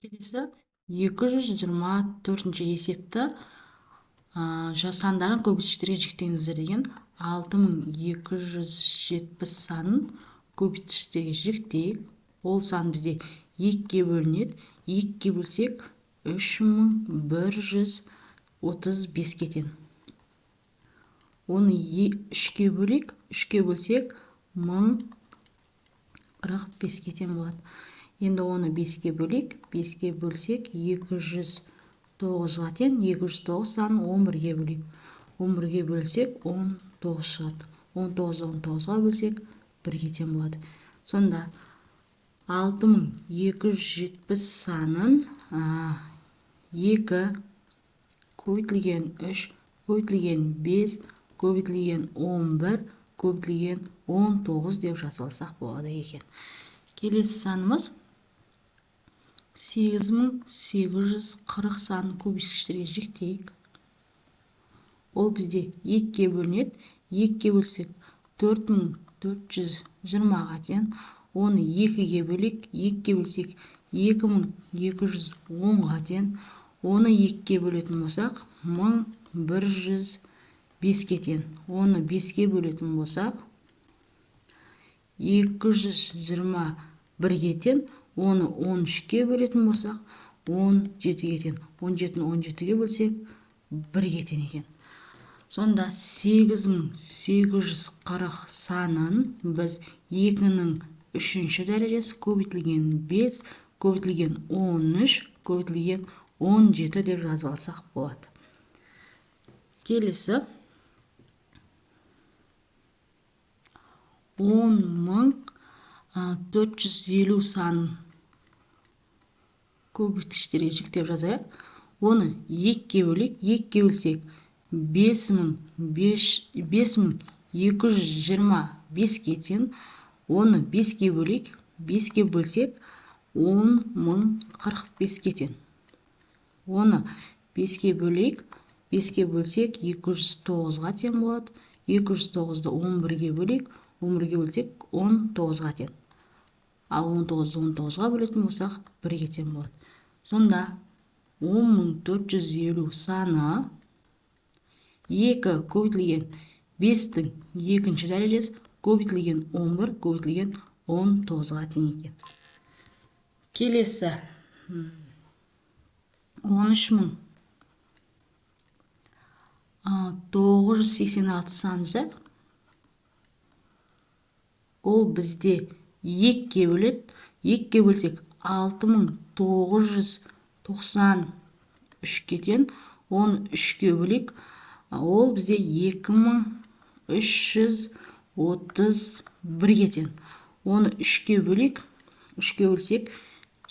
Келесі 224 есепті сандарын көбейткіштерге жіктеңіздер деген. 6270 санын көбейткіштерге жіктейік. Ол сан бізде 2-ге бөлінеді. 2-ге бөлсек 3135-ке тең. Оны 3-ге бөлейік. 3-ге бөлсек 1045-ке тең болады. Енді оны 5-ге бөлейік. 5-ге бөлсек 209-ға тең. 209 санын 11-ге бөлейік. 11-ге бөлсек 19 шығады. 19-ды 19-ға бөлсек 1-ге тең болады. Сонда 6270 санын 2 көбейтілген 3 көбейтілген 5 көбейтілген 11 көбейтілген 19 деп жазалсақ болады екен. Келесі санымыз 8840 санын көбейткіштерге жіктейік. Ол бізде 2-ге бөлінеді. 2-ге бөлсек 4420-ға тең. Оны 2-ге бөлейік. 2-ге бөлсек 2210-ға тең. Оны 2-ге бөлетін болсақ 1105-ке тең. Оны 5-ге бөлетін болсақ 221-ге тең. Оны 13-ке бөлетін болсақ 17-ге тең. 17-ні 17-ге бөлсек 1-ге тең екен. Сонда 8840 санын біз 2-нің 3-ші дәрежесі көбейтілген 5 көбейтілген 13 көбейтілген 17 деп жазып алсақ болады. Келесі 10450 санын көбейткіштерге жіктеп жазайық. Оны 2-ге бөлейік. 2-ге бөлсек 5225-ке тең. Оны 5-ге бөлейік. 5-ге бөлсек 10045-ке тең. Оны 5-ге бөлейік. 5-ге бөлсек 209-ға тең болады. 209-ды 11-ге бөлейік. 11-ге бөлсек 19-ға тең. Ал 19-ды 19-ға бөлетін болсақ 1-ге тең болады. Сонда 10450 саны 2 көбейтілген 5-тің 2-ші дәрежесі көбейтілген 11 көбейтілген 19-ға тең екен. Келесі 13986 санын жазайық. Ол бізде 2-ге бөледі. 2-ге бөлсек 6993-ке тең. Оны 3-ге бөлейік. Ол бізде 2331-ге тең. Оны 3-ге бөлейік. 3-ге бөлсек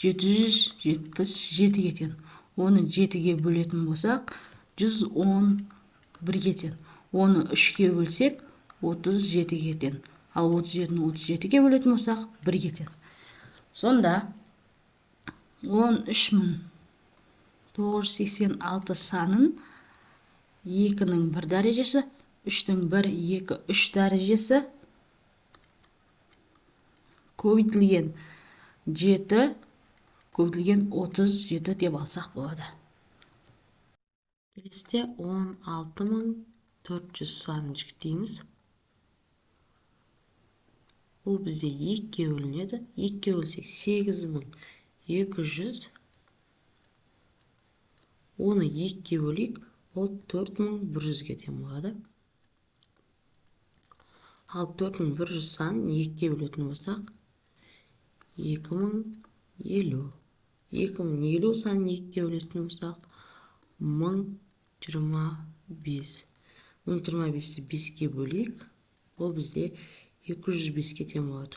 777-ге тең. Оны 7-ге бөлетін болсақ 111-ге тең. Оны 3-ге бөлсек 37-ге тең. Ал 37-ні 37-ге бөлетін болсақ 1-ге тең. Сонда 13986 санын 2-нің 1 дәрежесі, 3-тің 1, 2, 3 дәрежесі көбейтілген 7 көбейтілген 37 деп алсақ болады. Келесіде 16400 санын жіктейміз. Ол бізде 2-ге бөлінеді. 2-ге бөлсек 8200. Оны 2-ге бөлейік. Ол 4100-ге тең болады. Ал 4100 санын 2-ге бөлетін болсақ 2050. 2050 санын 2-ге бөлетін болсақ 1025. 1025-ті 5-ге бөлейік. Ол бізде 205-ке тең болады.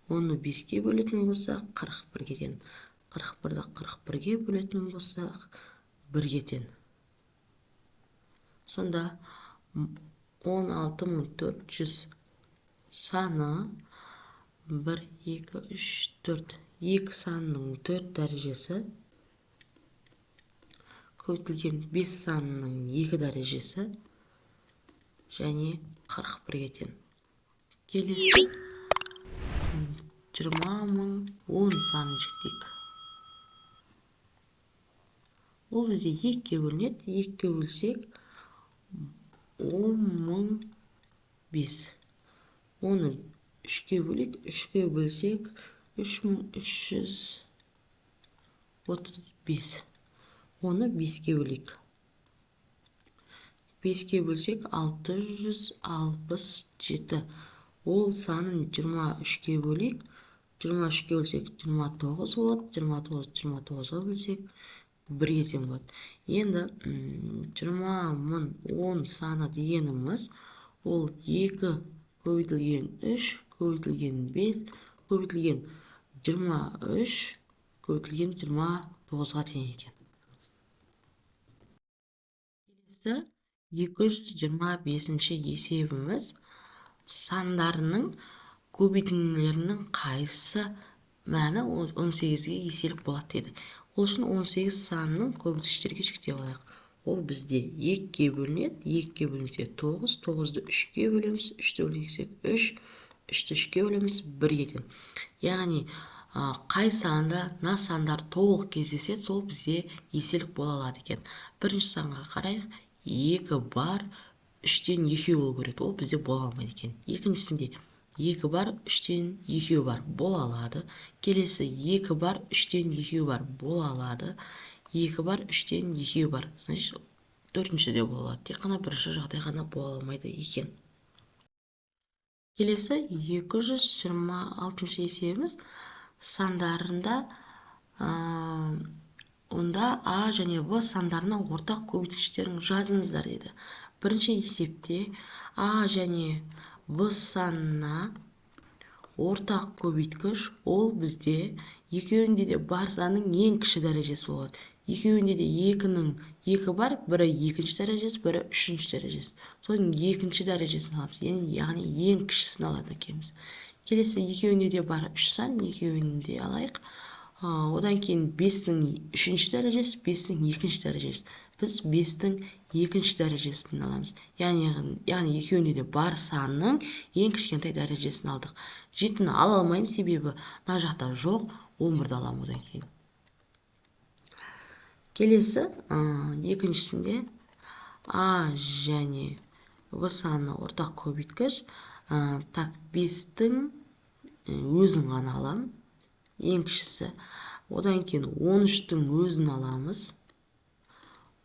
Оны 5-ге бөлетін болсақ 41-ге тең. 41-ді 41-ге бөлетін болсақ 1-ге тең. Сонда 16400 саны 1, 2, 3, 4. 2 санының 4 дәрежесі көбейтілген 5 санының 2 дәрежесі және 41-ге тең. Келесі 20.000 10 санын жіктейік. Ол бізде 2-ке бөлінеді. 2-ке бөлсек 10.005. Оны 3-ке бөлейік. 3-ке бөлсек 3335. Оны 5-ке бөлейік. 5-ке бөлсек 667. Ол санын 23-ке бөлейік. 23-ке бөлсек 29 болады. 29-ға бөлсек 1-ге тең болады. Енді 20.000 10 саны дегеніміз ол 2 көбейтілген 3 көбейтілген 5 көбейтілген 23 көбейтілген 29-ға тең екен. Келесі 225-ші есебіміз сандарының көбейтінділерінің қайсысы мәні 18-ге еселік болады деді. Ол үшін 18 санының көбейткіштерге жіктеп алайық. Ол бізде 2-ке бөлінеді. 2-ке бөлінсе 9, 9-ды 3-ке бөлеміз, 3-ті бөлсек 3, 3-ті 3-ке бөлеміз, 1-ге тең. Яғни қай санда на сандар толық кездеседі, сол бізде еселік бола алады екен. Бірінші санға қарайық. 2 бар, 3-тен 2 болу керек. Ол бізде бола алмайды екен. Екіншісінде 2 бар, 3-тен 2 бар, бола алады. Келесі 2 бар, 3-тен 2 бар, бола алады. 2 бар, 3-тен 2 бар. Значит, 4-де бола алады. Тек қана бірінші жағдай ғана бола алмайды екен. Келесі 226-ші есебіміз сандарында онда А және В сандарының ортақ көбейткіштерін жазыңыздар деді. Бірінші есепте А және В санына ортақ көбейткіш ол бізде екеуінде де бар санның ең кіші дәрежесі болады. Екеуінде де 2-ның 2 бар, бірі екінші дәрежесі, бірі үшінші дәрежесі. Соның екінші дәрежесін аламыз. Яғни ең кішісін алады екенбіз. Келесі екеуінде де бар 3 сан, екеуінде алайық. Одан кейін 5-дің 3-ші дәрежесі, 5-дің 2-ші дәрежесі. Біз 5-дің 2-ші дәрежесін аламыз. Яғни екеуінде де бар санның ең кішкентай дәрежесін алдық. 7-ні ала алмаймын, себебі мына жақта жоқ, 11-ді аламын одан кейін. Келесі екіншісінде А және В саны ортақ көбейткіш. 5-дің өзін ғана аламын. Ең кішісі. Одан кейін 13-тің өзін аламыз.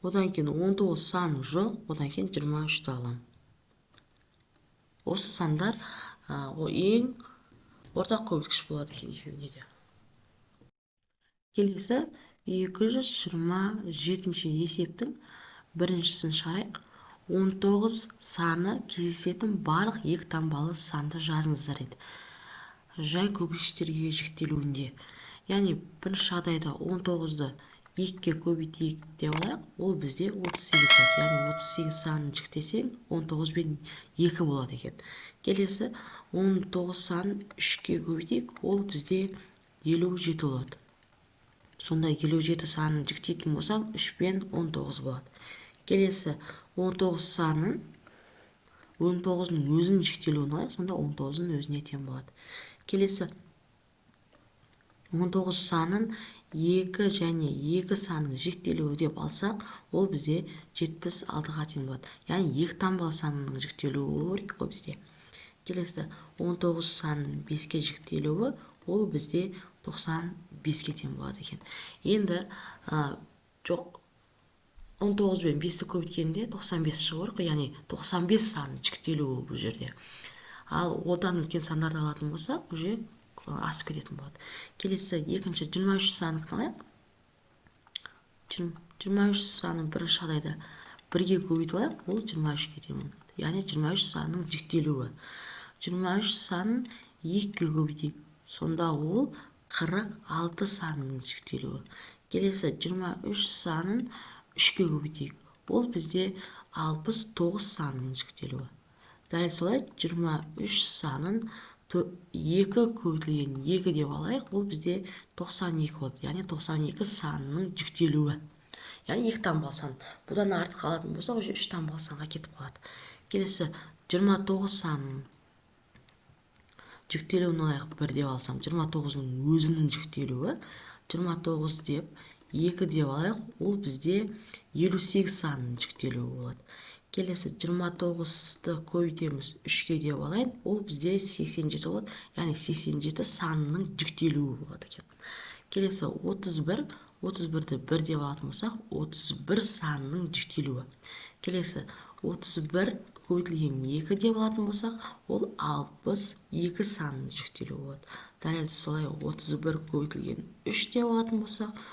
Одан кейін 19 саны жоқ. Одан кейін 23-ті аламын. Осы сандар ең ортақ көбейткіш болады екен екеуіне де. Келесі 227-ші есептің біріншісін шығарайық. 19 саны кездесетін барлық екі таңбалы санды жазыңыздар еді. Жай көбейткіштерге жіктелуінде. Яғни бірінші жағдайда 19-ды 2-ке көбейтейік деп алайық. Ол бізде 38 болады. Яғни 38 санын жіктесең 19 бен 2 болады екен. Келесі 19 санын 3-ке көбейтейік. Ол бізде 57 болады. Сонда 57 санын жіктейтін болсам 3 бен 19 болады. Келесі 19 санын 19-ның өзін жіктелуін алайық. Сонда 19-ның өзіне тең болады. Келесі 19 санын 2 және 2 санын жіктелуі деп алсақ, ол бізде 76-ға тең болады. Яғни 2 таңбалы санының жіктелуі қой бізде. Келесі 19 санын 5-ке жіктелуі, ол бізде 95-ке тең болады екен. Енді жоқ 19 бен 5-ті көбейткенде 95 шығып отыр, яғни 95 санын жіктелуі бұл жерде. Ал одан үлкен сандарды алатын болсақ, уже асып кететін болады. Келесі екінші 23 санын алайық. 23 санын бірінші жағдайда 1-ге көбейтіп алайық, ол 23-ге тең болады. Яғни 23 санның жіктелуі. 23 санын 2-ге көбейтейік. Сонда ол 46 санның жіктелуі. Келесі 23 санын 3-ке көбейтейік. Ол бізде 69 санның жіктелуі. Дәл солай 23 санын 2 көбейтілген 2 деп алайық. Ол бізде 92 болды. Яғни 92 санының жіктелуі. Яғни 2 таңбалы сан. Бұдан артық қалатын болса, уже 3 таңбалы санға кетіп қалады. Келесі 29 санын жіктелуін алайық 1 деп алсам, 29-ның өзінің жіктелуі 29 деп 2 деп алайық, ол бізде 58 санының жіктелуі болады. Келесі 29-ды көбейтеміз 3-ке деп алайын, ол бізде 87 болады, яғни 87 санының жіктелуі болады екен. Келесі 31-ді 1 деп алатын болсақ, 31 санының жіктелуі. Келесі 31 көбейтілген 2 деп алатын болсақ, ол 62 санының жіктелуі болады. Дәл солай 31 көбейтілген 3 деп алатын болсақ,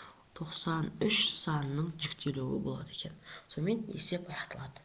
93 санының жіктелуі болады екен. Сонымен есеп аяқталады.